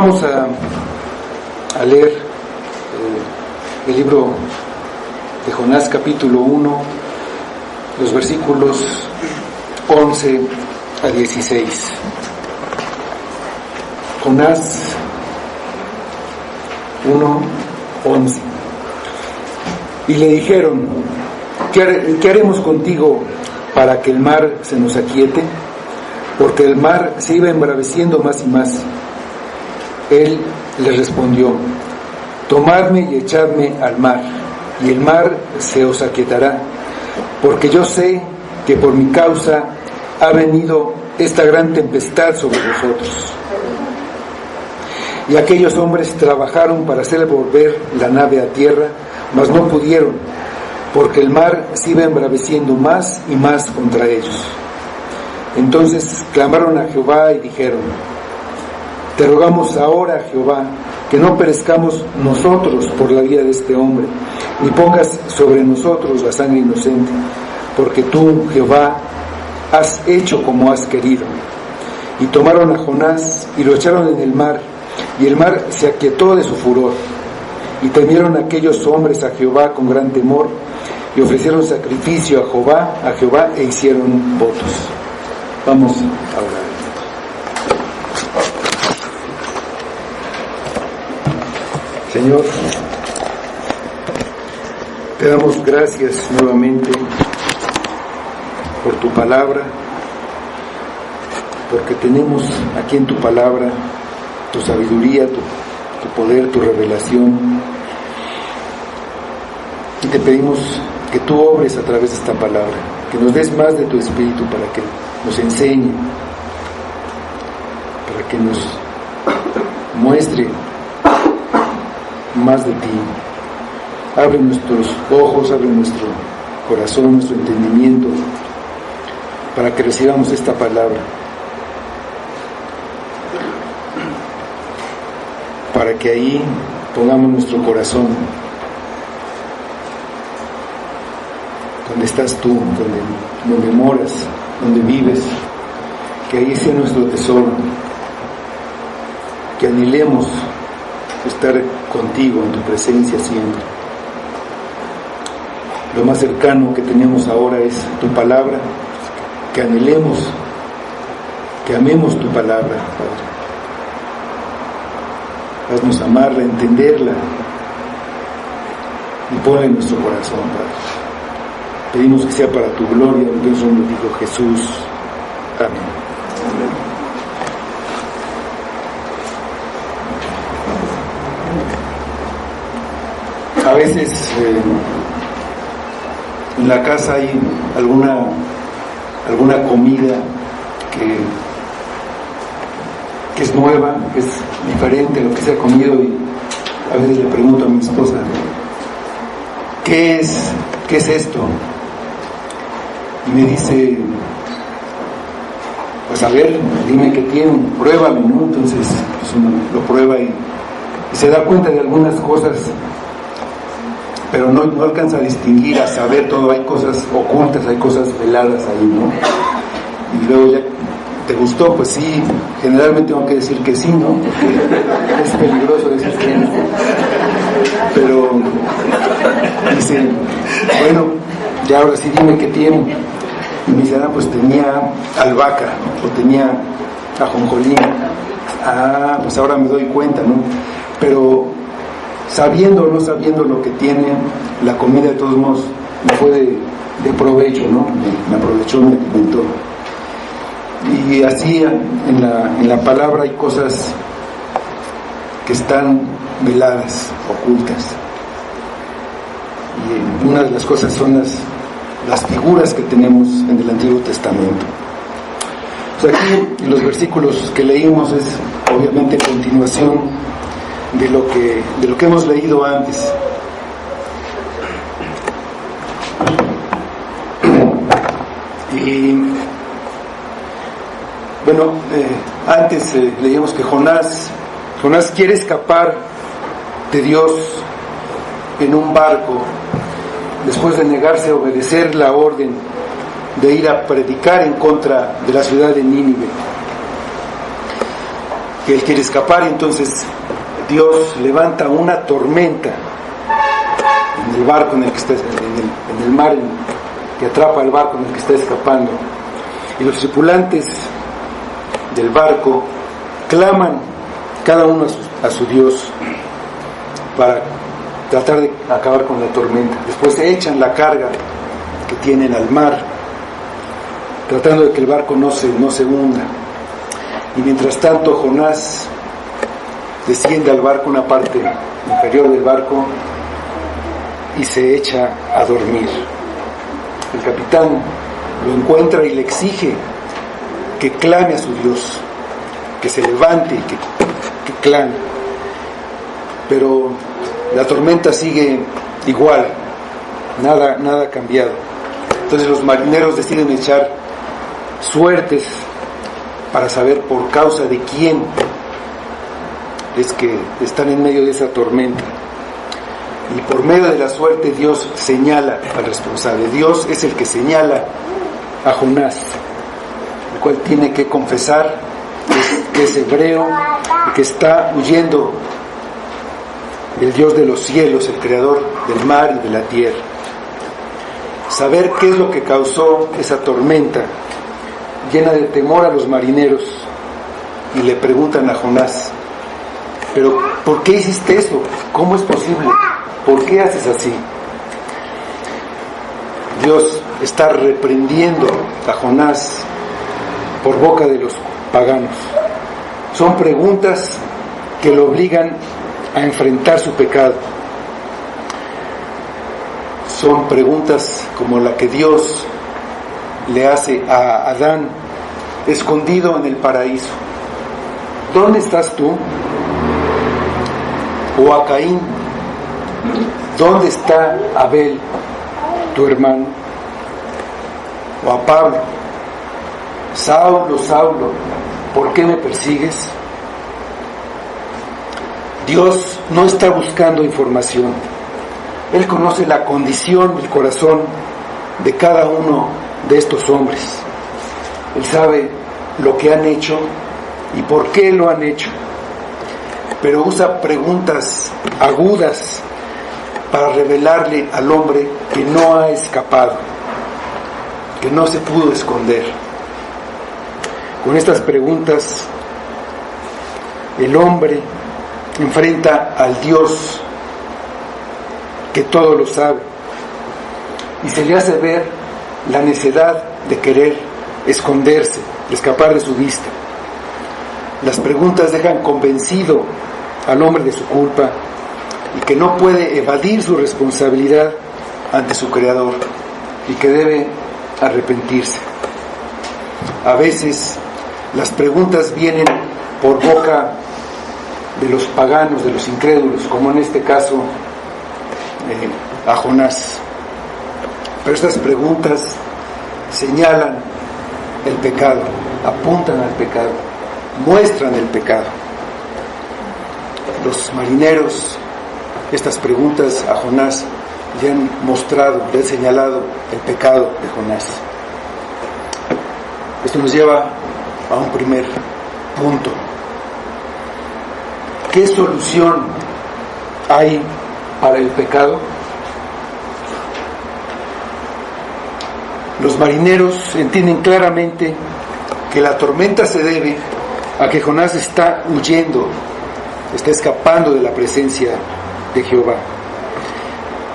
Vamos a leer el libro de Jonás, capítulo 1, los versículos 11 a 16. Jonás 1, 11. Y le dijeron: ¿Qué haremos contigo para que el mar se nos aquiete? Porque el mar se iba embraveciendo más y más. Él les respondió: tomadme y echadme al mar, y el mar se os aquietará, porque yo sé que por mi causa ha venido esta gran tempestad sobre vosotros. Y aquellos hombres trabajaron para hacer volver la nave a tierra, mas no pudieron, porque el mar se iba embraveciendo más y más contra ellos. Entonces clamaron a Jehová y dijeron: te rogamos ahora, Jehová, que no perezcamos nosotros por la vida de este hombre, ni pongas sobre nosotros la sangre inocente, porque tú, Jehová, has hecho como has querido. Y tomaron a Jonás y lo echaron en el mar, y el mar se aquietó de su furor. Y temieron aquellos hombres a Jehová con gran temor, y ofrecieron sacrificio a Jehová e hicieron votos. Vamos a orar. Señor, te damos gracias nuevamente por tu palabra, porque tenemos aquí en tu palabra tu sabiduría, tu poder, tu revelación, y te pedimos que tú obres a través de esta palabra, que nos des más de tu espíritu para que nos enseñe, para que nos muestre más de ti. Abre nuestros ojos, abre nuestro corazón, nuestro entendimiento, para que recibamos esta palabra, para que ahí pongamos nuestro corazón donde estás tú, donde moras, donde vives, que ahí sea nuestro tesoro, que anhelemos estar contigo en tu presencia siempre. Lo más cercano que tenemos ahora es tu palabra, que anhelemos, que amemos tu palabra, Padre. Haznos amarla, entenderla y ponla en nuestro corazón, Padre. Pedimos que sea para tu gloria, en tu nombre dijo Jesús. Amén. A veces en la casa hay alguna comida que es nueva, que es diferente a lo que se ha comido, y a veces le pregunto a mi esposa: ¿qué es esto? Y me dice: pues a ver, dime qué tiene, pruébame, ¿no? Entonces pues uno lo prueba y se da cuenta de algunas cosas, pero no alcanza a distinguir, a saber todo. Hay cosas ocultas, hay cosas veladas ahí, ¿no? Y luego ya, ¿te gustó? Pues sí, generalmente tengo que decir que sí, ¿no? Porque es peligroso decir que no. Pero dice: bueno, ya ahora sí dime qué tiene. Y me dice: pues tenía albahaca, o tenía ajonjolí. Pues ahora me doy cuenta, ¿no? Pero sabiendo o no sabiendo lo que tiene, la comida de todos modos me fue de provecho, ¿no? Me aprovechó, me alimentó. Y así en la palabra hay cosas que están veladas, ocultas. Y una de las cosas son las figuras que tenemos en el Antiguo Testamento. Pues aquí en los versículos que leímos es obviamente continuación de lo que hemos leído antes. Y bueno, antes leíamos que Jonás quiere escapar de Dios en un barco, después de negarse a obedecer la orden de ir a predicar en contra de la ciudad de Nínive. que él quiere escapar, y entonces Dios levanta una tormenta en el barco en el que está, en el mar que atrapa el barco en el que está escapando, y los tripulantes del barco claman cada uno a su Dios para tratar de acabar con la tormenta. Después echan la carga que tienen al mar, tratando de que el barco no se hunda. Y mientras tanto Jonás desciende al barco, una parte inferior del barco, y se echa a dormir. El capitán lo encuentra y le exige que clame a su Dios, que se levante y que clame. Pero la tormenta sigue igual, nada ha cambiado. Entonces los marineros deciden echar suertes para saber por causa de quién es que están en medio de esa tormenta. Y por medio de la suerte Dios señala al responsable. Dios es el que señala a Jonás, el cual tiene que confesar que es hebreo y que está huyendo del Dios de los cielos, el creador del mar y de la tierra. Saber qué es lo que causó esa tormenta llena de temor a los marineros, y le preguntan a Jonás: ¿pero por qué hiciste eso? ¿Cómo es posible? ¿Por qué haces así? Dios está reprendiendo a Jonás por boca de los paganos. Son preguntas que lo obligan a enfrentar su pecado. Son preguntas como la que Dios le hace a Adán escondido en el paraíso: ¿dónde estás tú? O a Caín: ¿dónde está Abel, tu hermano? O a Pablo: Saulo, Saulo, ¿por qué me persigues? Dios no está buscando información. Él conoce la condición del corazón de cada uno de estos hombres. Él sabe lo que han hecho y por qué lo han hecho. Pero usa preguntas agudas para revelarle al hombre que no ha escapado, que no se pudo esconder. Con estas preguntas, el hombre enfrenta al Dios que todo lo sabe, y se le hace ver la necedad de querer esconderse, de escapar de su vista. Las preguntas dejan convencido al hombre de su culpa y que no puede evadir su responsabilidad ante su Creador, y que debe arrepentirse. A veces las preguntas vienen por boca de los paganos, de los incrédulos, como en este caso a Jonás. Pero estas preguntas señalan el pecado, apuntan al pecado, muestran el pecado. Los marineros, estas preguntas a Jonás le han mostrado, le han señalado el pecado de Jonás. Esto nos lleva a un primer punto. ¿Qué solución hay para el pecado? Los marineros entienden claramente que la tormenta se debe a que Jonás está huyendo, está escapando de la presencia de Jehová.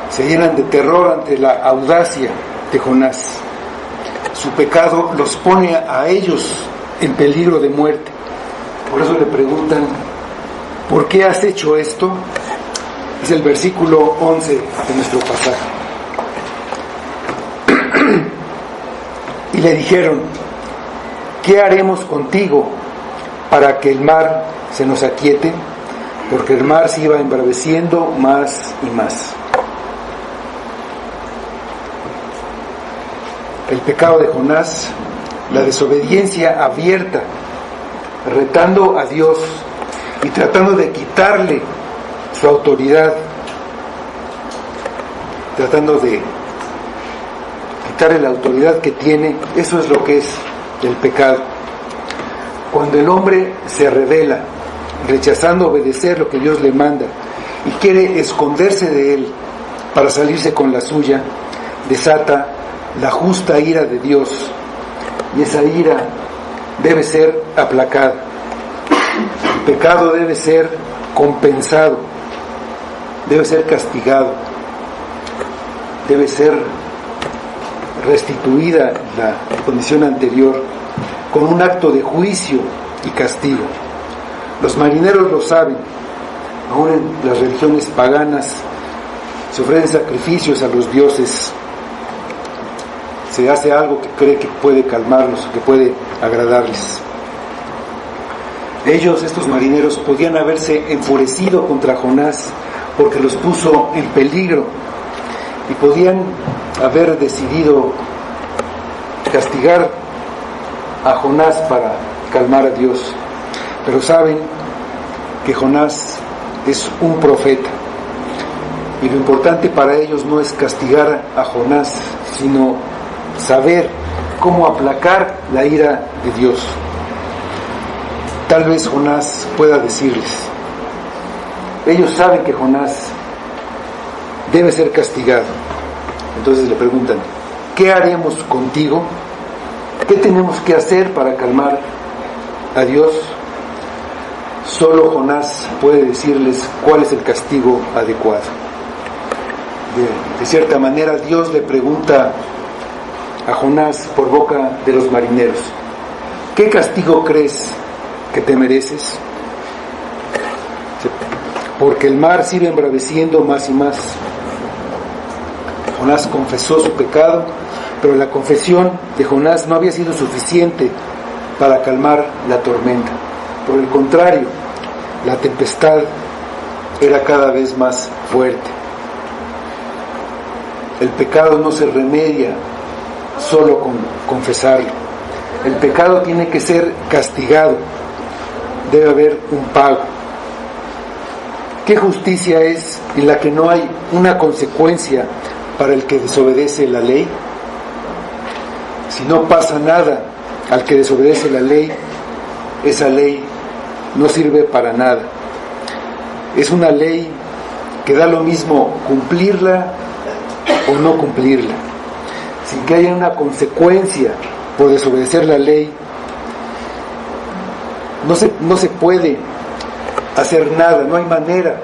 Se llenan de terror ante la audacia de Jonás. Su pecado los pone a ellos en peligro de muerte. Por eso le preguntan: ¿por qué has hecho esto? Es el versículo 11 de nuestro pasaje. Y le dijeron: ¿qué haremos contigo para que el mar se nos aquiete? Porque el mar se iba embraveciendo más y más. El pecado de Jonás, la desobediencia abierta, retando a Dios y tratando de quitarle su autoridad, tratando de quitarle la autoridad que tiene. Eso es lo que es el pecado. Cuando el hombre se rebela rechazando obedecer lo que Dios le manda y quiere esconderse de él para salirse con la suya, desata la justa ira de Dios, y esa ira debe ser aplacada. El pecado debe ser compensado, debe ser castigado, debe ser restituida la condición anterior con un acto de juicio y castigo. Los marineros lo saben. Aún en las religiones paganas se ofrecen sacrificios a los dioses, se hace algo que cree que puede calmarlos, que puede agradarles. Ellos, estos marineros, podían haberse enfurecido contra Jonás porque los puso en peligro, y podían haber decidido castigar a Jonás para calmar a Dios, pero saben que Jonás es un profeta, y lo importante para ellos no es castigar a Jonás, sino saber cómo aplacar la ira de Dios. Tal vez Jonás pueda decirles, ellos saben que Jonás debe ser castigado, entonces le preguntan, ¿qué haremos contigo? ¿Qué tenemos que hacer para calmar a Dios? Solo Jonás puede decirles cuál es el castigo adecuado. De cierta manera, Dios le pregunta a Jonás por boca de los marineros, ¿qué castigo crees que te mereces? Porque el mar sigue embraveciendo más y más. Jonás confesó su pecado, pero la confesión de Jonás no había sido suficiente para calmar la tormenta. Por el contrario, la tempestad era cada vez más fuerte. El pecado no se remedia solo con confesarlo. El pecado tiene que ser castigado. Debe haber un pago. ¿Qué justicia es en la que no hay una consecuencia para el que desobedece la ley? Si no pasa nada al que desobedece la ley, esa ley no sirve para nada. Es una ley que da lo mismo cumplirla o no cumplirla. Sin que haya una consecuencia por desobedecer la ley, no se puede hacer nada, no hay manera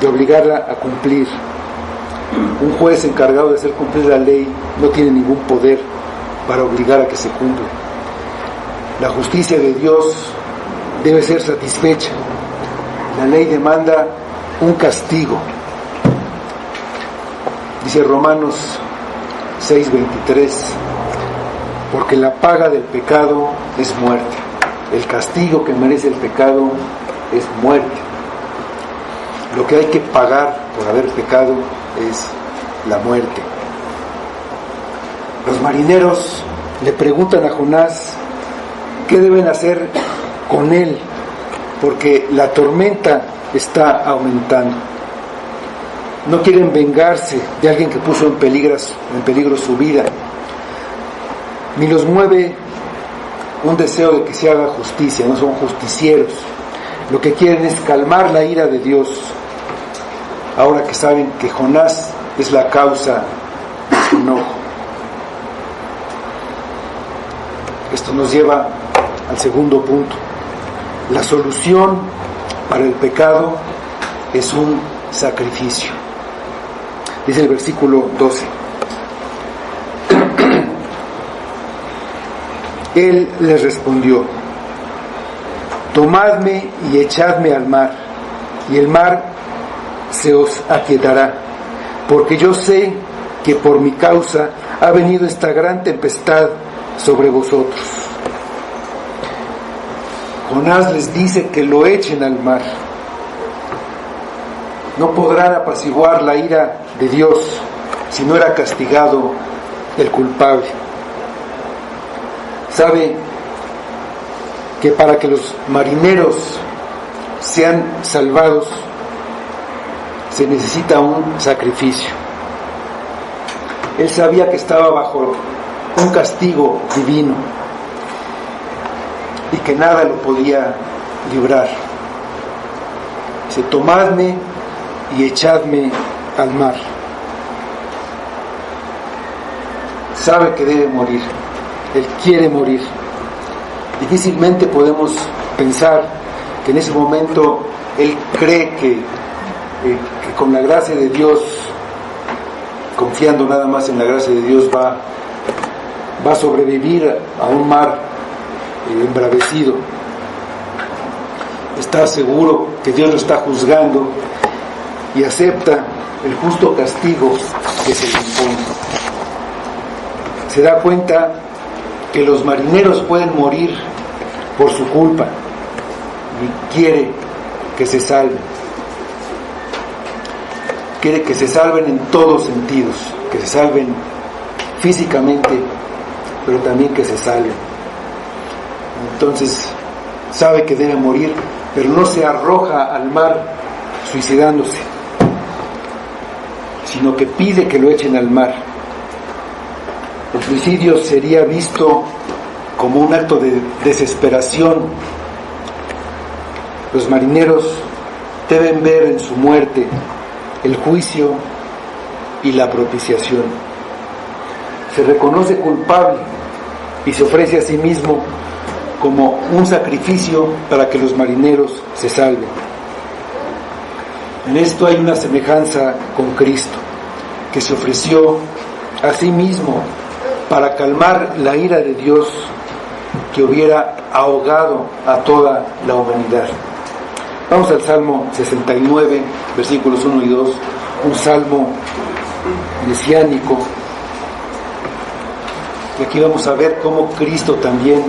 de obligarla a cumplir. Un juez encargado de hacer cumplir la ley no tiene ningún poder para obligar a que se cumpla. La justicia de Dios debe ser satisfecha. La ley demanda un castigo. Dice Romanos 6:23, porque la paga del pecado es muerte. El castigo que merece el pecado es muerte. Lo que hay que pagar por haber pecado es la muerte. Los marineros le preguntan a Jonás qué deben hacer con él, porque la tormenta está aumentando. No quieren vengarse de alguien que puso en peligro su vida, ni los mueve un deseo de que se haga justicia, no son justicieros. Lo que quieren es calmar la ira de Dios, ahora que saben que Jonás es la causa de su enojo. Esto nos lleva al segundo punto. La solución para el pecado es un sacrificio. Dice el versículo 12. Él les respondió: tomadme y echadme al mar, y el mar se os aquietará, porque yo sé que por mi causa ha venido esta gran tempestad sobre vosotros. Jonás les dice que lo echen al mar. No podrán apaciguar la ira de Dios si no era castigado el culpable. Sabe que para que los marineros sean salvados se necesita un sacrificio. Él sabía que estaba bajo un castigo divino y que nada lo podía librar. Dice, tomadme y echadme al mar. Sabe que debe morir, él quiere morir. Difícilmente podemos pensar que en ese momento él cree que con la gracia de Dios, confiando nada más en la gracia de Dios, va a sobrevivir a un mar embravecido. Está seguro que Dios lo está juzgando y acepta el justo castigo que se le impone. Se da cuenta que los marineros pueden morir por su culpa y quiere que se salven. Quiere que se salven en todos sentidos, que se salven físicamente, pero también que se salven. Entonces sabe que debe morir, pero no se arroja al mar suicidándose, sino que pide que lo echen al mar. El suicidio sería visto como un acto de desesperación. Los marineros deben ver en su muerte el juicio y la propiciación. Se reconoce culpable y se ofrece a sí mismo como un sacrificio para que los marineros se salven. En esto hay una semejanza con Cristo, que se ofreció a sí mismo para calmar la ira de Dios que hubiera ahogado a toda la humanidad. Vamos al Salmo 69, versículos 1 y 2, un salmo mesiánico. Y aquí vamos a ver cómo Cristo también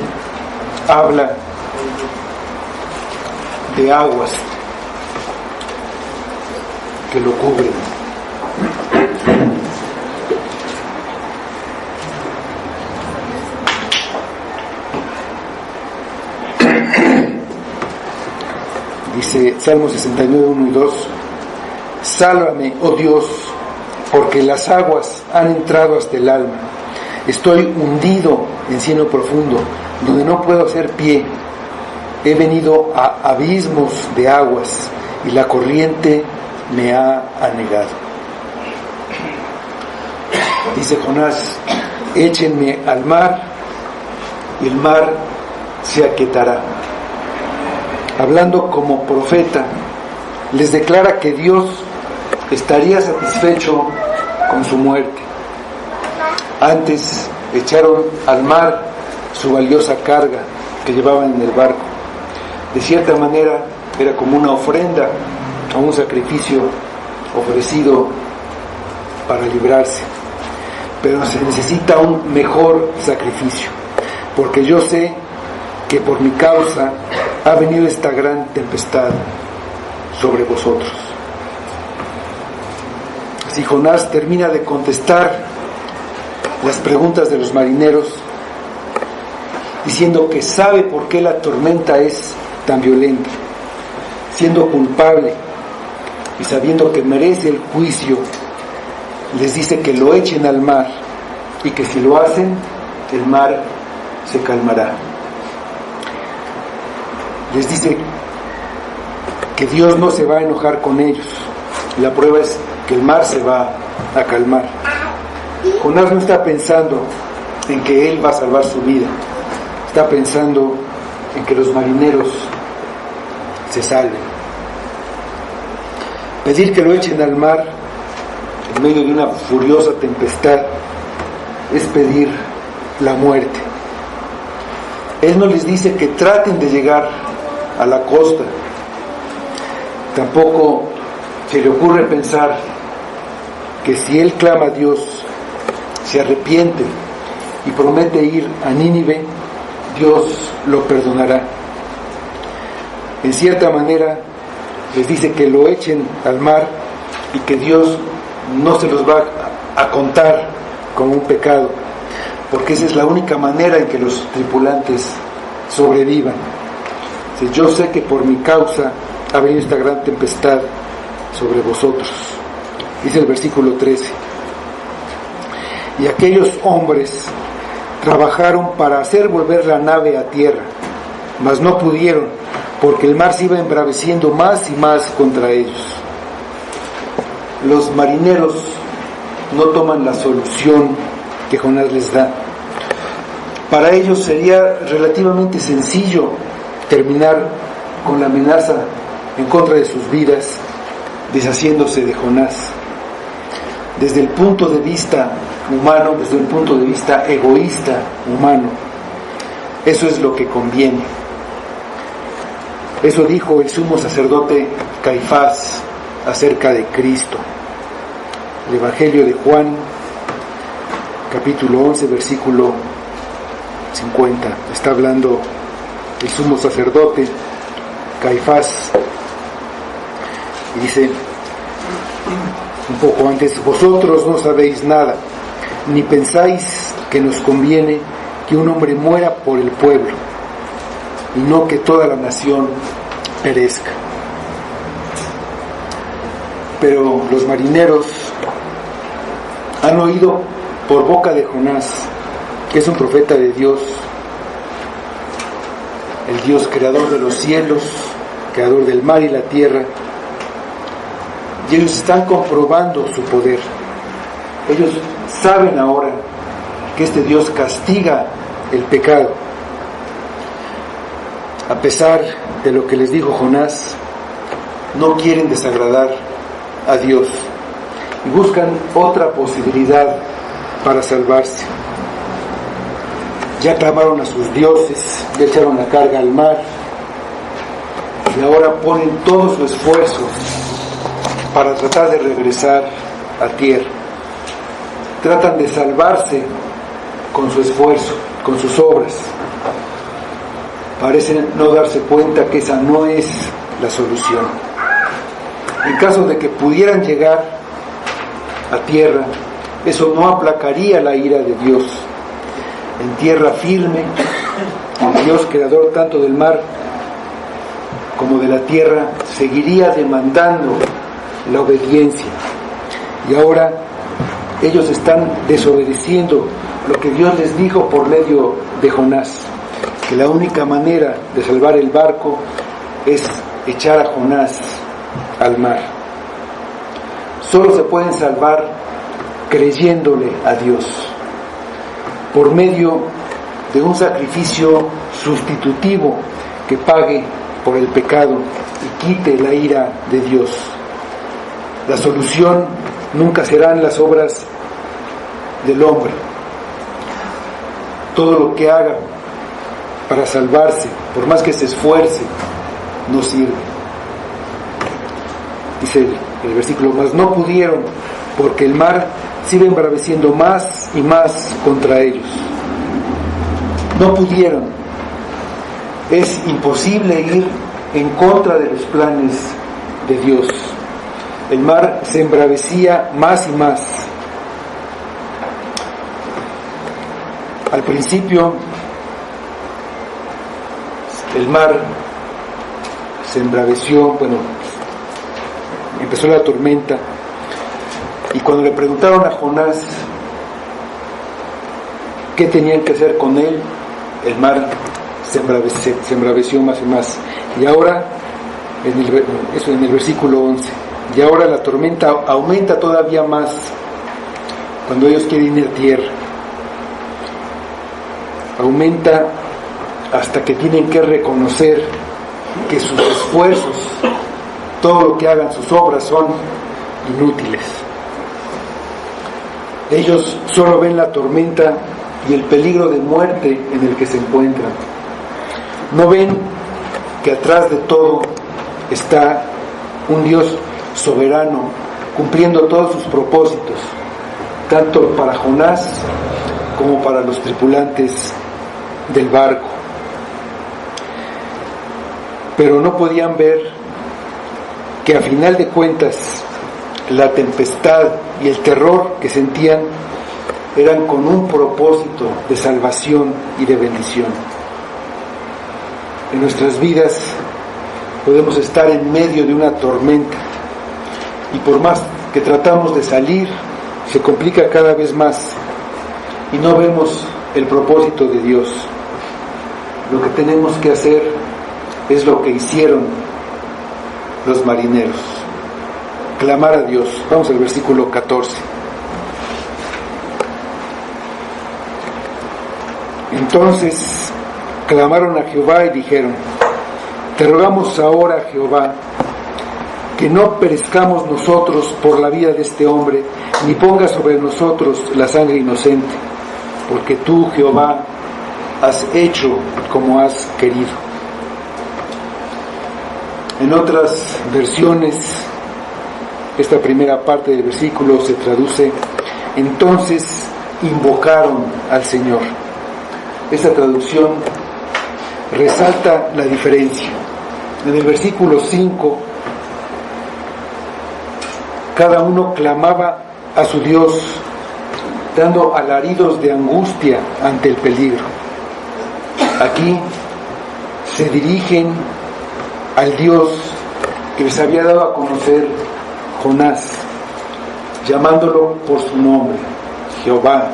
habla de aguas que lo cubren. Dice Salmo 69, 1 y 2: Sálvame, oh Dios, porque las aguas han entrado hasta el alma. Estoy hundido en cieno profundo, donde no puedo hacer pie. He venido a abismos de aguas, y la corriente me ha anegado. Dice Jonás: échenme al mar, y el mar se aquietará. Hablando como profeta, les declara que Dios estaría satisfecho con su muerte. Antes echaron al mar su valiosa carga que llevaban en el barco. De cierta manera era como una ofrenda o un sacrificio ofrecido para librarse. Pero se necesita un mejor sacrificio, porque yo sé que por mi causa ha venido esta gran tempestad sobre vosotros. Así Jonás termina de contestar las preguntas de los marineros, diciendo que sabe por qué la tormenta es tan violenta, siendo culpable y sabiendo que merece el juicio. Les dice que lo echen al mar y que si lo hacen, el mar se calmará. Les dice que Dios no se va a enojar con ellos. La prueba es que el mar se va a calmar. Jonás no está pensando en que él va a salvar su vida, está pensando en que los marineros se salven. Pedir que lo echen al mar en medio de una furiosa tempestad es pedir la muerte. Él no les dice que traten de llegar a la costa. Tampoco se le ocurre pensar que si él clama a Dios, se arrepiente y promete ir a Nínive, Dios lo perdonará. En cierta manera les dice que lo echen al mar y que Dios no se los va a contar como un pecado, porque esa es la única manera en que los tripulantes sobrevivan. Yo sé que por mi causa ha venido esta gran tempestad sobre vosotros. Dice el versículo 13: y aquellos hombres trabajaron para hacer volver la nave a tierra, mas no pudieron, porque el mar se iba embraveciendo más y más contra ellos. Los marineros no toman la solución que Jonás les da. Para ellos sería relativamente sencillo terminar con la amenaza en contra de sus vidas, deshaciéndose de Jonás. Desde el punto de vista humano, desde el punto de vista egoísta humano, eso es lo que conviene. Eso dijo el sumo sacerdote Caifás acerca de Cristo. El Evangelio de Juan, capítulo 11, versículo 50. Está hablando el sumo sacerdote Caifás y dice un poco antes: vosotros no sabéis nada, ni pensáis que nos conviene que un hombre muera por el pueblo, y no que toda la nación perezca. Pero los marineros han oído por boca de Jonás, que es un profeta de Dios, el Dios creador de los cielos, creador del mar y la tierra, y ellos están comprobando su poder. Ellos saben ahora que este Dios castiga el pecado. A pesar de lo que les dijo Jonás, no quieren desagradar a Dios y buscan otra posibilidad para salvarse. Ya clamaron a sus dioses, ya echaron la carga al mar, y ahora ponen todo su esfuerzo para tratar de regresar a tierra. Tratan de salvarse con su esfuerzo, con sus obras. Parecen no darse cuenta que esa no es la solución. En caso de que pudieran llegar a tierra, eso no aplacaría la ira de Dios. En tierra firme, el Dios creador tanto del mar como de la tierra seguiría demandando la obediencia. Y ahora ellos están desobedeciendo lo que Dios les dijo por medio de Jonás, que la única manera de salvar el barco es echar a Jonás al mar. Solo se pueden salvar creyéndole a Dios, por medio de un sacrificio sustitutivo que pague por el pecado y quite la ira de Dios. La solución nunca serán las obras del hombre. Todo lo que haga para salvarse, por más que se esfuerce, no sirve. Dice el versículo: mas no pudieron, porque el mar se iba embraveciendo más y más contra ellos. No pudieron. Es imposible ir en contra de los planes de Dios. El mar se embravecía más y más. Al principio, el mar se embraveció, empezó la tormenta, y cuando le preguntaron a Jonás qué tenían que hacer con él, el mar se embraveció más y más. Y ahora, en el versículo 11, y ahora la tormenta aumenta todavía más cuando ellos quieren ir a tierra. Aumenta hasta que tienen que reconocer que sus esfuerzos, todo lo que hagan, sus obras, son inútiles. Ellos solo ven la tormenta y el peligro de muerte en el que se encuentran. No ven que atrás de todo está un Dios soberano, cumpliendo todos sus propósitos, tanto para Jonás como para los tripulantes del barco. Pero no podían ver que a final de cuentas la tempestad y el terror que sentían eran con un propósito de salvación y de bendición. En nuestras vidas podemos estar en medio de una tormenta y por más que tratamos de salir, se complica cada vez más y no vemos el propósito de Dios. Lo que tenemos que hacer es lo que hicieron los marineros. Clamar a Dios. Vamos al versículo 14. Entonces clamaron a Jehová y dijeron: te rogamos ahora, Jehová, que no perezcamos nosotros por la vida de este hombre, ni pongas sobre nosotros la sangre inocente, porque tú, Jehová, has hecho como has querido. En otras versiones, esta primera parte del versículo se traduce: entonces invocaron al Señor. Esta traducción resalta la diferencia. En el versículo 5, cada uno clamaba a su Dios, dando alaridos de angustia ante el peligro. Aquí se dirigen al Dios que les había dado a conocer Jonás, llamándolo por su nombre, Jehová,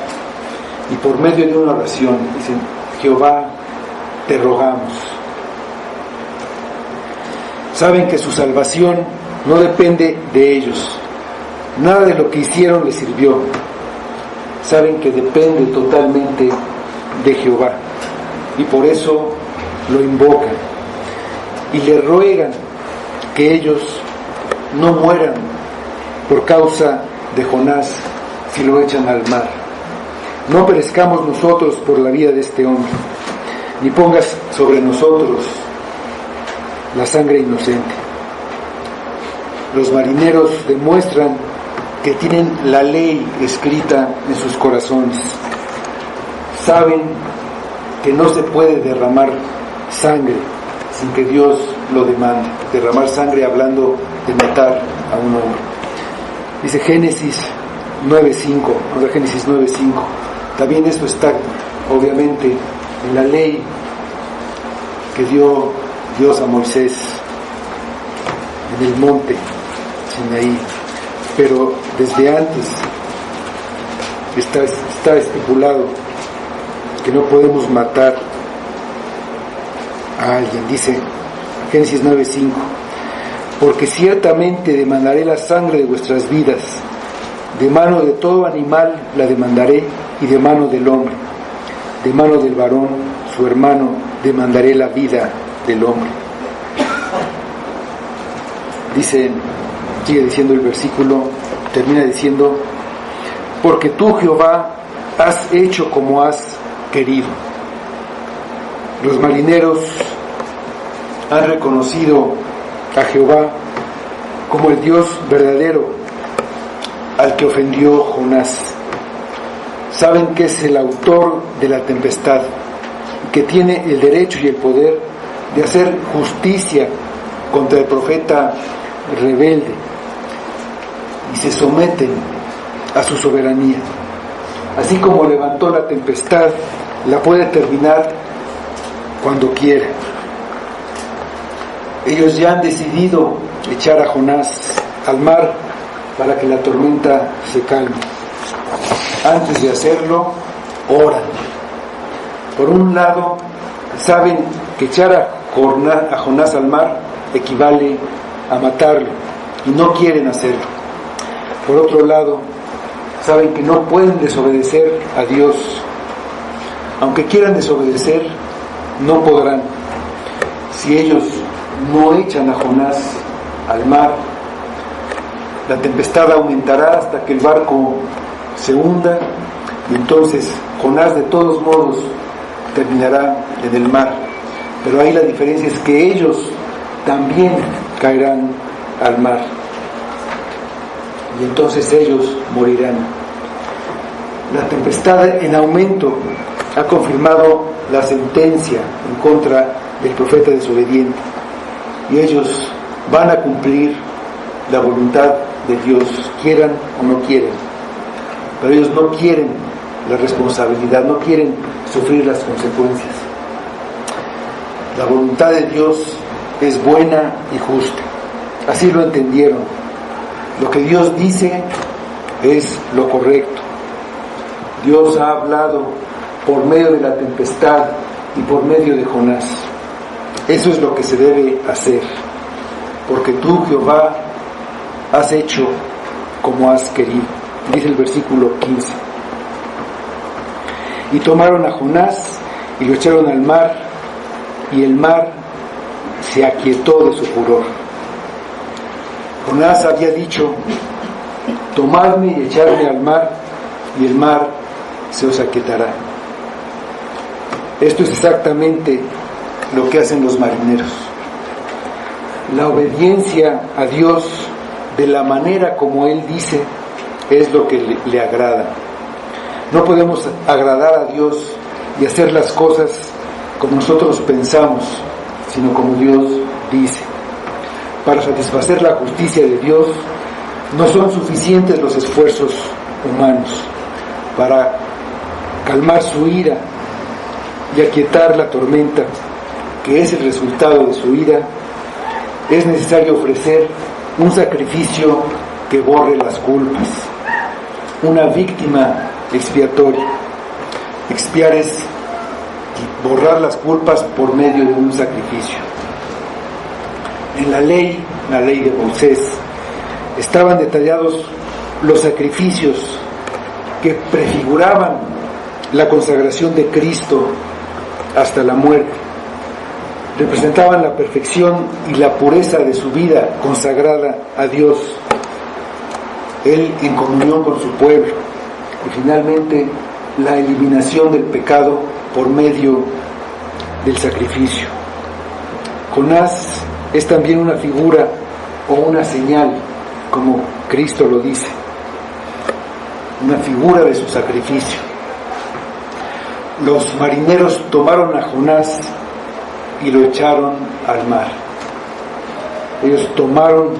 y por medio de una oración dicen: Jehová, te rogamos. Saben que su salvación no depende de ellos, nada de lo que hicieron les sirvió. Saben que depende totalmente de Jehová, y por eso lo invocan y le ruegan que ellos no mueran por causa de Jonás si lo echan al mar. No perezcamos nosotros por la vida de este hombre, ni pongas sobre nosotros la sangre inocente. Los marineros demuestran que tienen la ley escrita en sus corazones. Saben que no se puede derramar sangre sin que Dios lo demande. Derramar sangre hablando de matar a un hombre. Dice Génesis 9:5, o sea, Génesis 9:5. También esto está, obviamente, en la ley que dio Dios a Moisés en el monte Sinaí. Pero desde antes está estipulado que no podemos matar a alguien. Dice Génesis 9:5: porque ciertamente demandaré la sangre de vuestras vidas, de mano de todo animal la demandaré, y de mano del hombre, de mano del varón, su hermano, demandaré la vida del hombre. Dice, sigue diciendo el versículo, termina diciendo: porque tú, Jehová, has hecho como has querido. Los marineros han reconocido a Jehová como el Dios verdadero al que ofendió Jonás. Saben que es el autor de la tempestad, que tiene el derecho y el poder de hacer justicia contra el profeta rebelde, y se someten a su soberanía. Así como levantó la tempestad, la puede terminar cuando quiera. Ellos ya han decidido echar a Jonás al mar para que la tormenta se calme. Antes de hacerlo, oran. Por un lado, saben que echar a Jonás al mar equivale a matarlo, y no quieren hacerlo. Por otro lado, saben que no pueden desobedecer a Dios. Aunque quieran desobedecer, no podrán. Si ellos no echan a Jonás al mar, la tempestad aumentará hasta que el barco se hunda, y entonces Jonás de todos modos terminará en el mar. Pero ahí la diferencia es que ellos también caerán al mar, y entonces ellos morirán. La tempestad en aumento ha confirmado la sentencia en contra del profeta desobediente, y ellos van a cumplir la voluntad de Dios, quieran o no quieran. Pero ellos no quieren la responsabilidad, no quieren sufrir las consecuencias. La voluntad de Dios es buena y justa. Así lo entendieron. Lo que Dios dice es lo correcto. Dios ha hablado por medio de la tempestad y por medio de Jonás. Eso es lo que se debe hacer, porque tú, Jehová, has hecho como has querido. Dice el versículo 15. Y tomaron a Jonás y lo echaron al mar, y el mar se aquietó de su furor. Jonás había dicho: tomadme y echadme al mar, y el mar se os aquietará. Esto es exactamente lo que hacen los marineros. La obediencia a Dios de la manera como Él dice es lo que le agrada. No podemos agradar a Dios y hacer las cosas como nosotros pensamos, sino como Dios dice. Para satisfacer la justicia de Dios no son suficientes los esfuerzos humanos. Para calmar su ira y aquietar la tormenta, que es el resultado de su ira, es necesario ofrecer un sacrificio que borre las culpas, una víctima expiatoria. Expiar es borrar las culpas por medio de un sacrificio. En la ley de Moisés, estaban detallados los sacrificios que prefiguraban la consagración de Cristo hasta la muerte. Representaban la perfección y la pureza de su vida consagrada a Dios, Él en comunión con su pueblo, y finalmente la eliminación del pecado por medio del sacrificio. Jonás es también una figura o una señal, como Cristo lo dice, una figura de su sacrificio. Los marineros tomaron a Jonás y lo echaron al mar. Ellos tomaron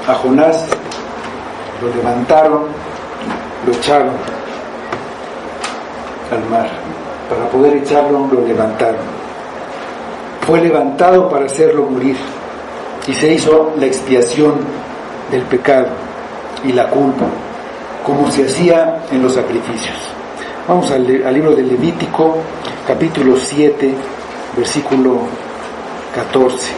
a Jonás, lo levantaron, lo echaron al mar. Para poder echarlo, lo levantaron. Fue levantado para hacerlo morir, y se hizo la expiación del pecado y la culpa, como se hacía en los sacrificios. Vamos al libro de Levítico, capítulo 7, versículo 14.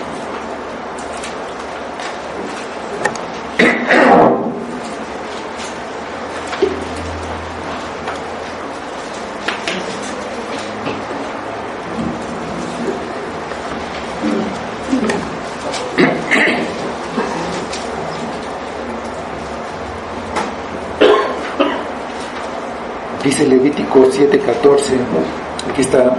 Dice Levítico 7:14, aquí está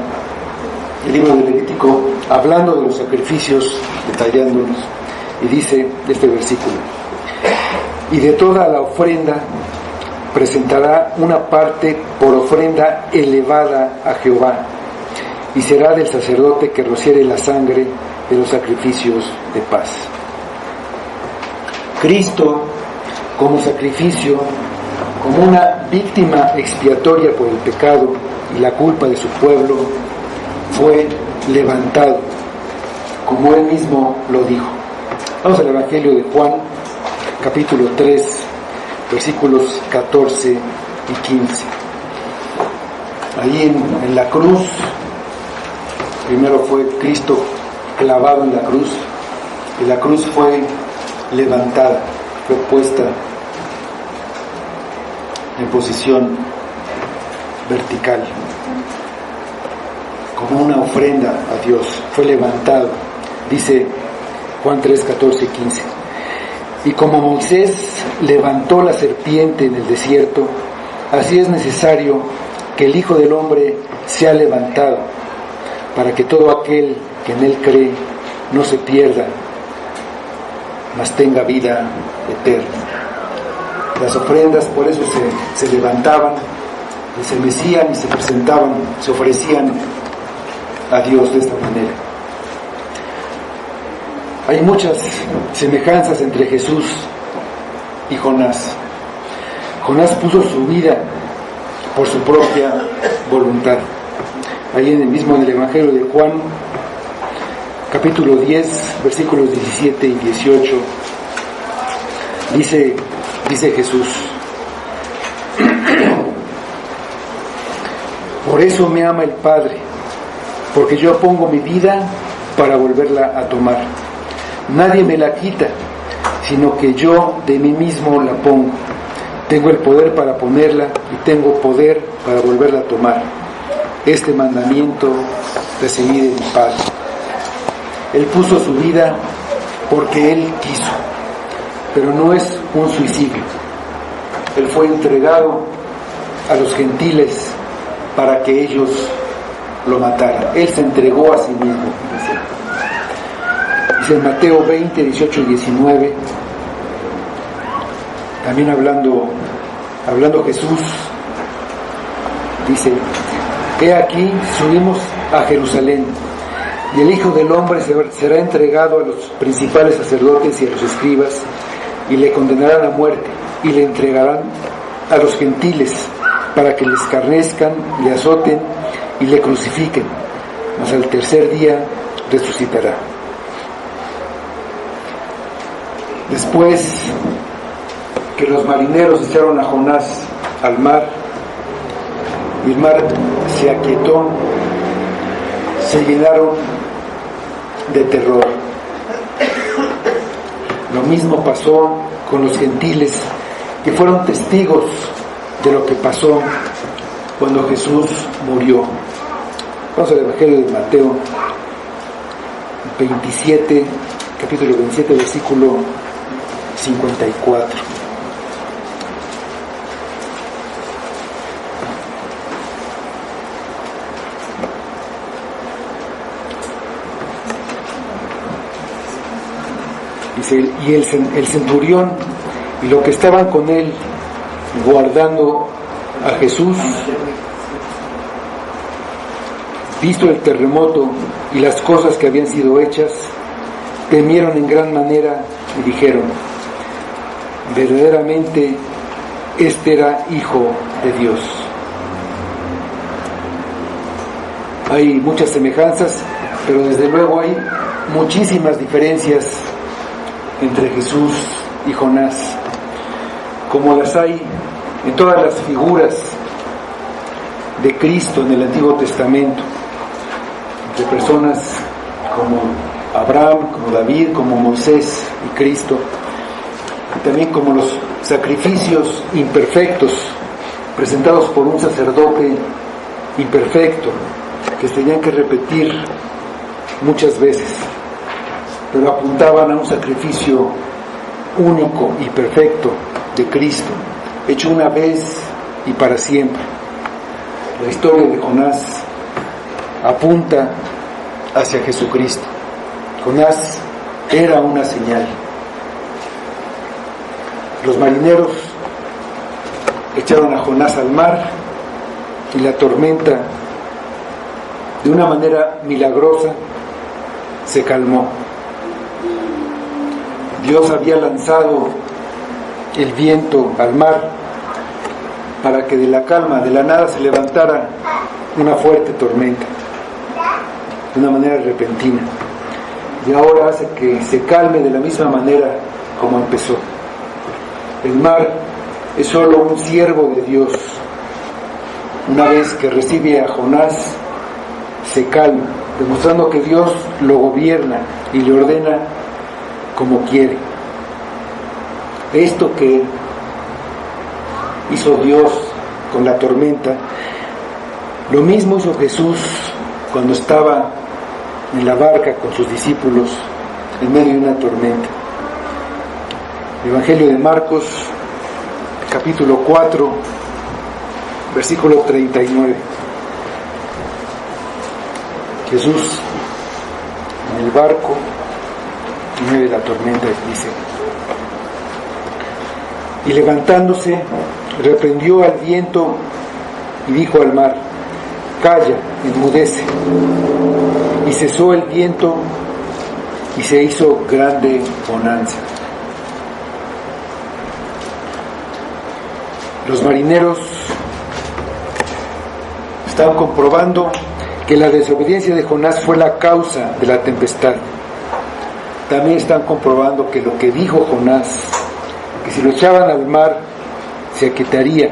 el libro de Levítico hablando de los sacrificios, detallándolos, y dice este versículo: y de toda la ofrenda presentará una parte por ofrenda elevada a Jehová, y será del sacerdote que rociere la sangre de los sacrificios de paz. Cristo, como sacrificio, como una víctima expiatoria por el pecado y la culpa de su pueblo, fue levantado, como Él mismo lo dijo. Vamos al Evangelio de Juan, capítulo 3, versículos 14 y 15. Ahí en la cruz, primero fue Cristo clavado en la cruz, y la cruz fue levantada, fue puesta en posición vertical, como una ofrenda a Dios, fue levantado. Dice Juan 3, 14 y 15: y como Moisés levantó la serpiente en el desierto, así es necesario que el Hijo del Hombre sea levantado, para que todo aquel que en Él cree no se pierda, mas tenga vida eterna. Las ofrendas por eso se levantaban, y se mecían y se presentaban, se ofrecían a Dios de esta manera. Hay muchas semejanzas entre Jesús y Jonás. Jonás puso su vida por su propia voluntad. Ahí en el Evangelio de Juan, capítulo 10, versículos 17 y 18, dice Jesús: por eso me ama el Padre, porque yo pongo mi vida para volverla a tomar. Nadie me la quita, sino que yo de mí mismo la pongo. Tengo el poder para ponerla y tengo poder para volverla a tomar. Este mandamiento recibí de mi Padre. Él puso su vida porque Él quiso, pero no es un suicidio. Él fue entregado a los gentiles para que ellos lo mataran. Él se entregó a sí mismo. Dice en Mateo 20, 18 y 19, también hablando Jesús, dice: he aquí, subimos a Jerusalén, y el Hijo del Hombre será entregado a los principales sacerdotes y a los escribas, y le condenarán a muerte, y le entregarán a los gentiles, para que le escarnezcan, le azoten y le crucifiquen, mas al tercer día resucitará. Después que los marineros echaron a Jonás al mar, y el mar se aquietó, se llenaron de terror. Lo mismo pasó con los gentiles, que fueron testigos de lo que pasó cuando Jesús murió. Vamos al Evangelio de Mateo 27, capítulo 27, versículo 54. Dice: y el centurión y los que estaban con él guardando a Jesús, visto el terremoto y las cosas que habían sido hechas, temieron en gran manera y dijeron: verdaderamente este era Hijo de Dios. Hay muchas semejanzas, pero desde luego hay muchísimas diferencias entre Jesús y Jonás, como las hay en todas las figuras de Cristo en el Antiguo Testamento, de personas como Abraham, como David, como Moisés y Cristo, y también como los sacrificios imperfectos presentados por un sacerdote imperfecto que se tenían que repetir muchas veces, pero apuntaban a un sacrificio único y perfecto de Cristo, hecho una vez y para siempre. La historia de Jonás apunta hacia Jesucristo. Jonás era una señal. Los marineros echaron a Jonás al mar y la tormenta, de una manera milagrosa, se calmó. Dios había lanzado el viento al mar para que de la calma, de la nada, se levantara una fuerte tormenta, de una manera repentina, y ahora hace que se calme de la misma manera como empezó. El mar es solo un siervo de Dios. Una vez que recibe a Jonás, se calma, demostrando que Dios lo gobierna y le ordena como quiere. Esto que hizo Dios con la tormenta, lo mismo hizo Jesús cuando estaba en la barca con sus discípulos en medio de una tormenta. Evangelio de Marcos, capítulo 4, versículo 39. Jesús en el barco, en medio de la tormenta, dice: y levantándose, reprendió al viento y dijo al mar: calla, enmudece. Y cesó el viento y se hizo grande bonanza. Los marineros estaban comprobando que la desobediencia de Jonás fue la causa de la tempestad. También están comprobando que lo que dijo Jonás, que si lo echaban al mar se aquietaría.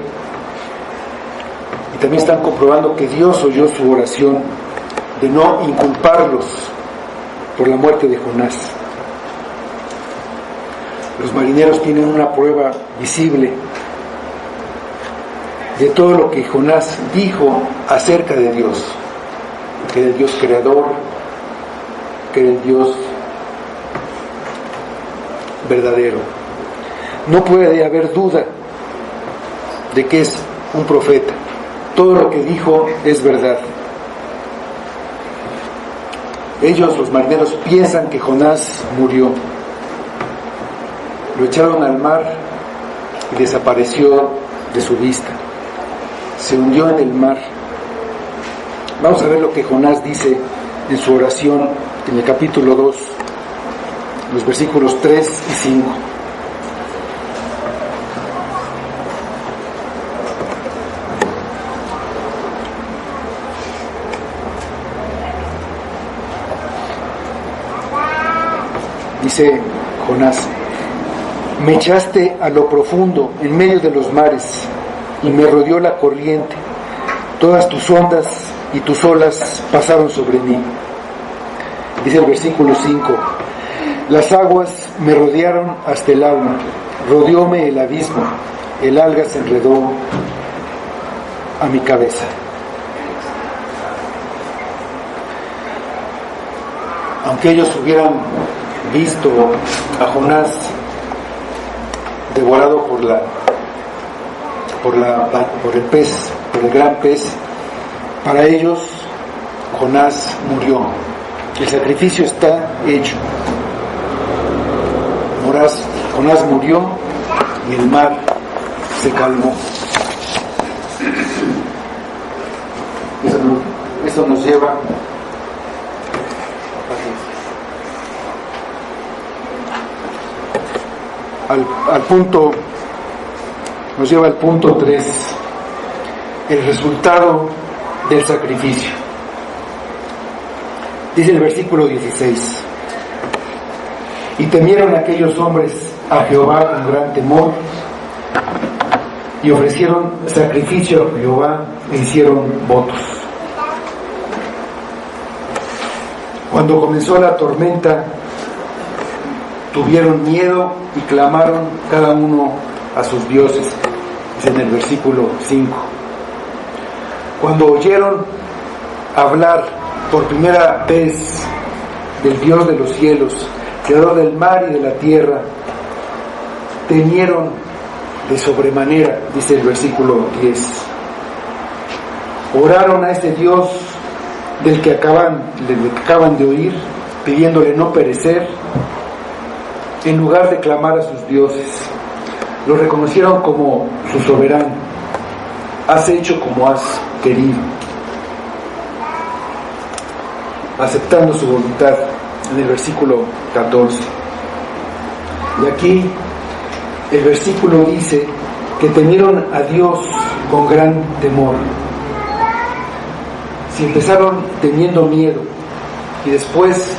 Y también están comprobando que Dios oyó su oración de no inculparlos por la muerte de Jonás. Los marineros tienen una prueba visible de todo lo que Jonás dijo acerca de Dios, que era el Dios creador, que era el Dios verdadero. No puede haber duda de que es un profeta. Todo lo que dijo es verdad. Ellos, los marineros, piensan que Jonás murió. Lo echaron al mar y desapareció de su vista. Se hundió en el mar. Vamos a ver lo que Jonás dice en su oración en el capítulo 2, los versículos 3 y 5. Dice Jonás: me echaste a lo profundo, en medio de los mares, y me rodeó la corriente. Todas tus ondas y tus olas pasaron sobre mí. Dice el versículo 5: las aguas me rodearon hasta el alma, rodeóme el abismo, el alga se enredó a mi cabeza. Aunque ellos hubieran visto a Jonás devorado por el pez, por el gran pez, para ellos Jonás murió. El sacrificio está hecho. Jonás murió y el mar se calmó. Eso nos lleva al punto, nos lleva al punto 3, el resultado del sacrificio. Dice el versículo 16: y temieron aquellos hombres a Jehová con gran temor, y ofrecieron sacrificio a Jehová e hicieron votos. Cuando comenzó la tormenta, tuvieron miedo y clamaron cada uno a sus dioses, dice en el versículo 5. Cuando oyeron hablar por primera vez del Dios de los cielos, creador del mar y de la tierra, temieron de sobremanera, dice el versículo 10. Oraron a ese Dios del que acaban de oír, pidiéndole no perecer, en lugar de clamar a sus dioses. Lo reconocieron como su soberano. Has hecho como has querido, aceptando su voluntad, en el versículo 14. Y aquí el versículo dice que temieron a Dios con gran temor. Si empezaron teniendo miedo y después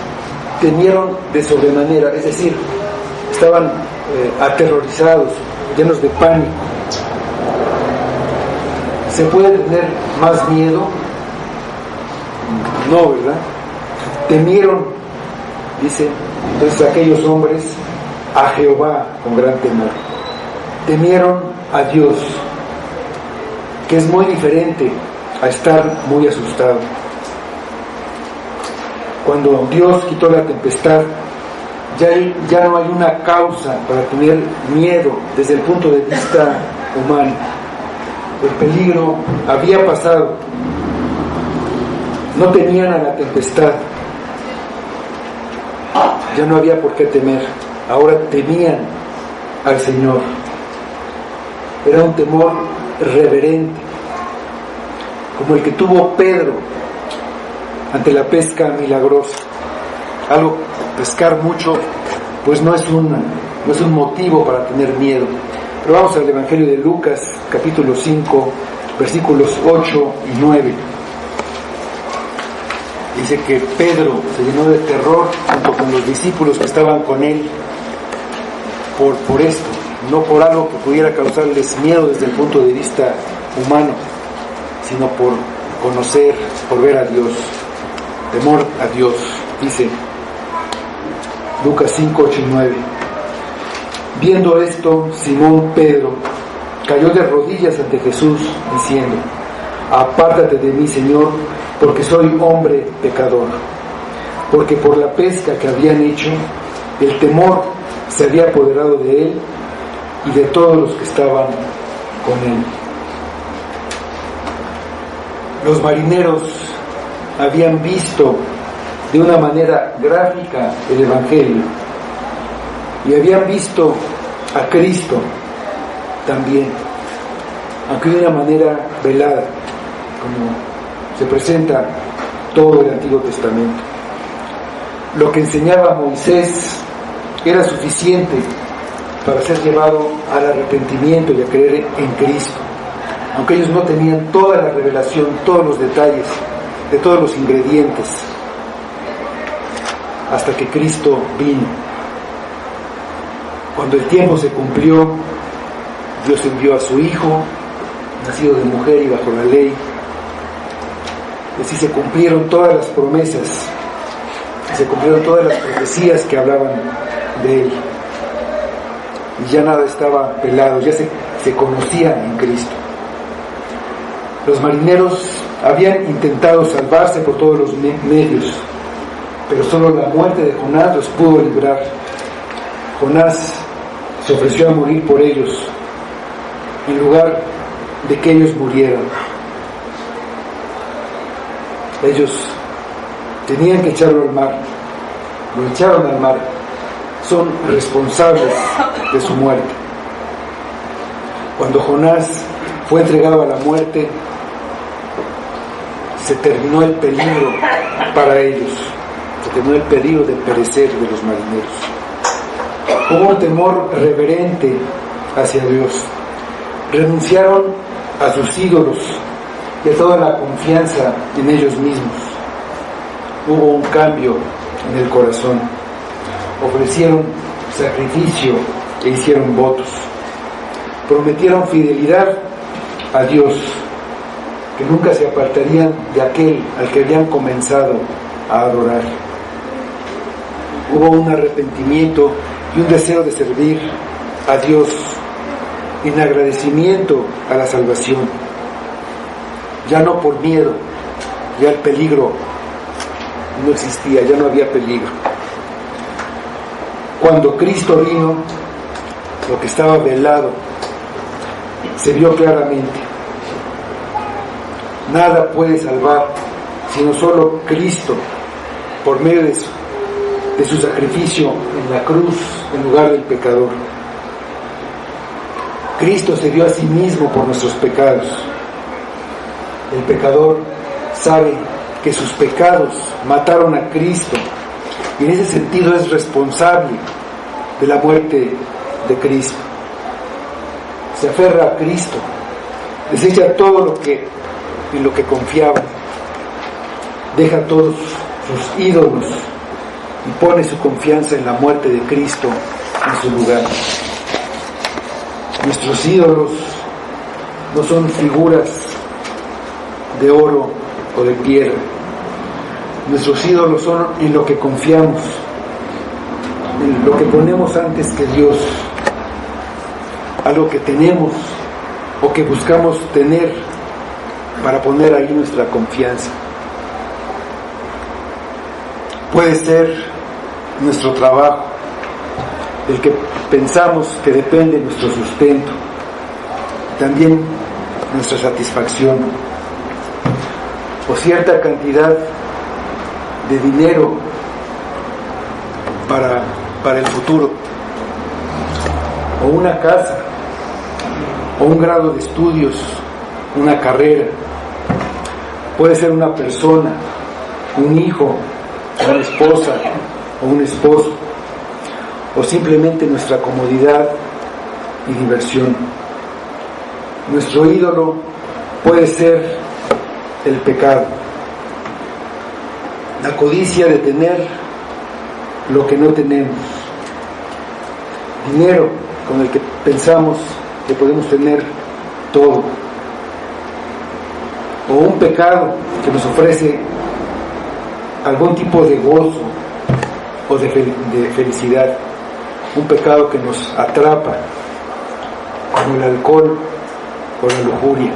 temieron de sobremanera, es decir, estaban aterrorizados, llenos de pánico, ¿se puede tener más miedo? No, ¿verdad? Temieron, dice entonces aquellos hombres, a Jehová con gran temor. Temieron a Dios, que es muy diferente a estar muy asustado. Cuando Dios quitó la tempestad, ya no hay una causa para tener miedo desde el punto de vista humano. El peligro había pasado. No temían a la tempestad. Ya no había por qué temer. Ahora temían al Señor. Era un temor reverente, como el que tuvo Pedro ante la pesca milagrosa. Pescar mucho, pues no es un motivo para tener miedo. Pero vamos al Evangelio de Lucas, capítulo 5, versículos 8 y 9. Dice que Pedro se llenó de terror junto con los discípulos que estaban con él por esto, no por algo que pudiera causarles miedo desde el punto de vista humano, sino por conocer, por ver a Dios, temor a Dios. Dice: Lucas 5, 8 y 9. Viendo esto, Simón Pedro cayó de rodillas ante Jesús, diciendo: apártate de mí, Señor, porque soy hombre pecador. Porque por la pesca que habían hecho, el temor se había apoderado de él y de todos los que estaban con él. Los marineros habían visto de una manera gráfica el Evangelio y habían visto a Cristo también, aunque de una manera velada, como se presenta todo el Antiguo Testamento. Lo que enseñaba Moisés era suficiente para ser llevado al arrepentimiento y a creer en Cristo, aunque ellos no tenían toda la revelación, todos los detalles de todos los ingredientes, hasta que Cristo vino. Cuando el tiempo se cumplió, Dios envió a su Hijo, nacido de mujer y bajo la ley, y así se cumplieron todas las promesas, se cumplieron todas las profecías que hablaban de Él, y ya nada estaba pelado, ya se conocía en Cristo. Los marineros habían intentado salvarse por todos los medios, pero solo la muerte de Jonás los pudo librar. Jonás se ofreció a morir por ellos, en lugar de que ellos murieran. Ellos tenían que echarlo al mar, lo echaron al mar, son responsables de su muerte. Cuando Jonás fue entregado a la muerte, se terminó el peligro para ellos, se terminó el peligro de perecer de los marineros. Hubo un temor reverente hacia Dios. Renunciaron a sus ídolos y a toda la confianza en ellos mismos. Hubo un cambio en el corazón. Ofrecieron sacrificio e hicieron votos. Prometieron fidelidad a Dios, que nunca se apartarían de aquel al que habían comenzado a adorar. Hubo un arrepentimiento y un deseo de servir a Dios en agradecimiento a la salvación. Ya no por miedo, ya el peligro no existía, ya no había peligro. Cuando Cristo vino, lo que estaba velado se vio claramente. Nada puede salvar sino solo Cristo, por medio de su sacrificio en la cruz en lugar del pecador. Cristo se dio a sí mismo por nuestros pecados. El pecador sabe que sus pecados mataron a Cristo y en ese sentido es responsable de la muerte de Cristo. Se aferra a Cristo, desecha todo en lo que confiaba, deja todos sus ídolos y pone su confianza en la muerte de Cristo en su lugar. Nuestros ídolos no son figuras de oro o de piedra. Nuestros ídolos son en lo que confiamos, en lo que ponemos antes que Dios, algo que tenemos o que buscamos tener para poner ahí nuestra confianza. Puede ser nuestro trabajo, el que pensamos que depende de nuestro sustento, también nuestra satisfacción, o cierta cantidad de dinero para el futuro, o una casa, o un grado de estudios, una carrera. Puede ser una persona, un hijo, una esposa o un esposo, o simplemente nuestra comodidad y diversión. Nuestro ídolo puede ser el pecado, la codicia de tener lo que no tenemos, dinero con el que pensamos que podemos tener todo, o un pecado que nos ofrece algún tipo de gozo o de felicidad, un pecado que nos atrapa, como el alcohol o la lujuria.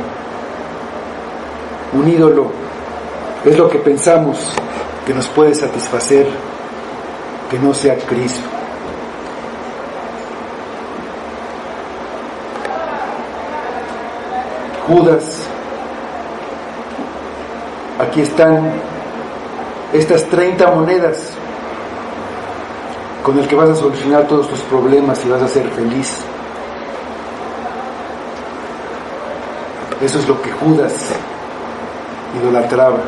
Un ídolo es lo que pensamos que nos puede satisfacer, que no sea Cristo. Judas, aquí están estas 30 monedas con el que vas a solucionar todos tus problemas y vas a ser feliz. Eso es lo que Judas idolatraba.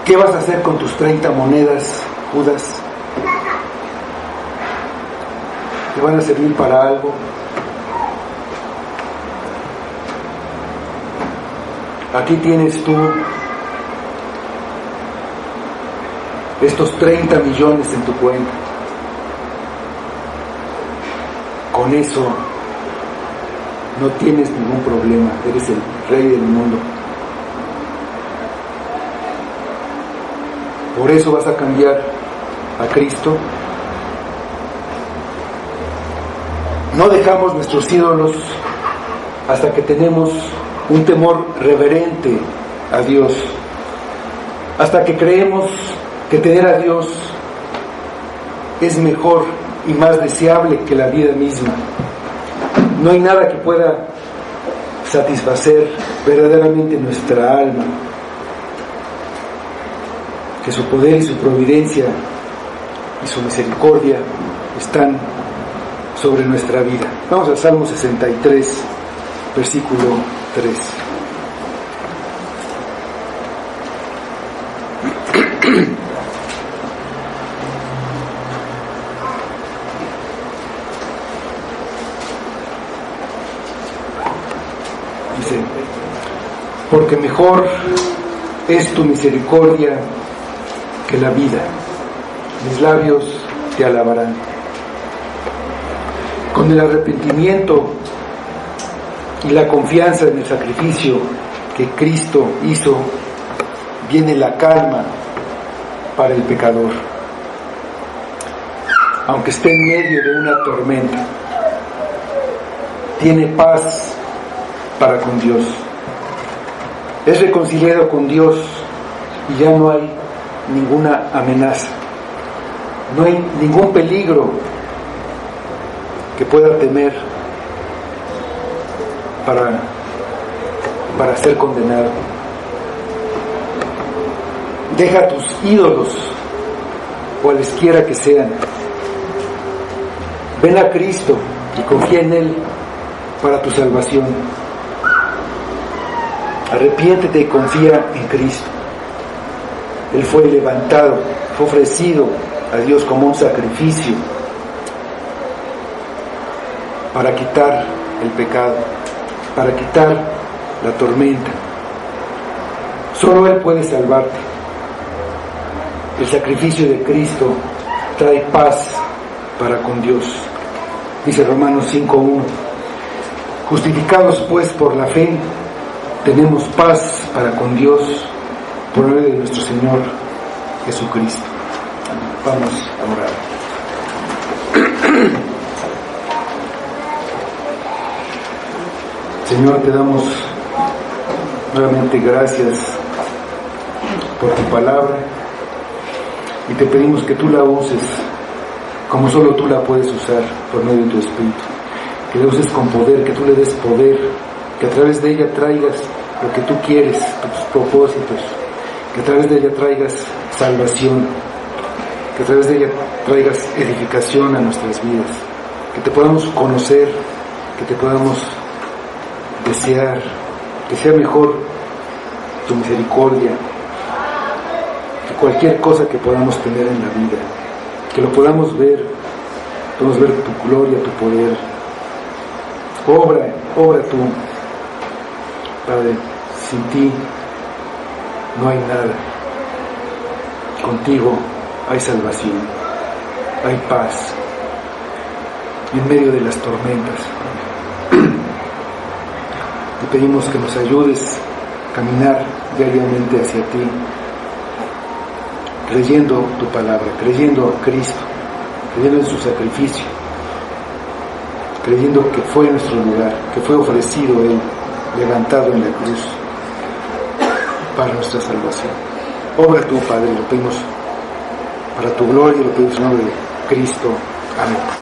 ¿Qué vas a hacer con tus 30 monedas, Judas? ¿Te van a servir para algo? Aquí tienes tú estos 30 millones en tu cuenta. Con eso no tienes ningún problema, eres el rey del mundo. Por eso vas a cambiar a Cristo. No dejamos nuestros ídolos hasta que tenemos un temor reverente a Dios, hasta que creemos que tener a Dios es mejor y más deseable que la vida misma. No hay nada que pueda satisfacer verdaderamente nuestra alma, que su poder y su providencia y su misericordia están sobre nuestra vida. Vamos al Salmo 63, versículo 3. Dice: porque mejor es tu misericordia que la vida, mis labios te alabarán. Con el arrepentimiento y la confianza en el sacrificio que Cristo hizo, viene la calma para el pecador, aunque esté en medio de una tormenta. Tiene paz para con Dios, es reconciliado con Dios y ya no hay ninguna amenaza, no hay ningún peligro que pueda temer para ser condenado. Deja tus ídolos, cualesquiera que sean. Ven a Cristo y confía en Él para tu salvación. Arrepiéntete y confía en Cristo. Él fue levantado, fue ofrecido a Dios como un sacrificio para quitar el pecado, para quitar la tormenta. Solo Él puede salvarte. El sacrificio de Cristo trae paz para con Dios. Dice Romanos 5:1: justificados pues por la fe, tenemos paz para con Dios por medio de nuestro Señor Jesucristo. Vamos a orar. Señor, te damos nuevamente gracias por tu palabra y te pedimos que tú la uses como solo tú la puedes usar por medio de tu Espíritu, que la uses con poder, que tú le des poder, que a través de ella traigas lo que tú quieres, tus propósitos, que a través de ella traigas salvación, que a través de ella traigas edificación a nuestras vidas, que te podamos conocer, que te podamos desear, que sea mejor tu misericordia que cualquier cosa que podamos tener en la vida, que lo podamos ver tu gloria, tu poder. Obra tú, Padre. Sin ti no hay nada. Contigo hay salvación, hay paz en medio de las tormentas. Te pedimos que nos ayudes caminar diariamente hacia ti, creyendo tu palabra, creyendo a Cristo, creyendo en su sacrificio, creyendo que fue nuestro lugar, que fue ofrecido Él, levantado en la cruz para nuestra salvación. Obra tú, Padre, lo pedimos para tu gloria, lo pedimos en nombre de Cristo. Amén.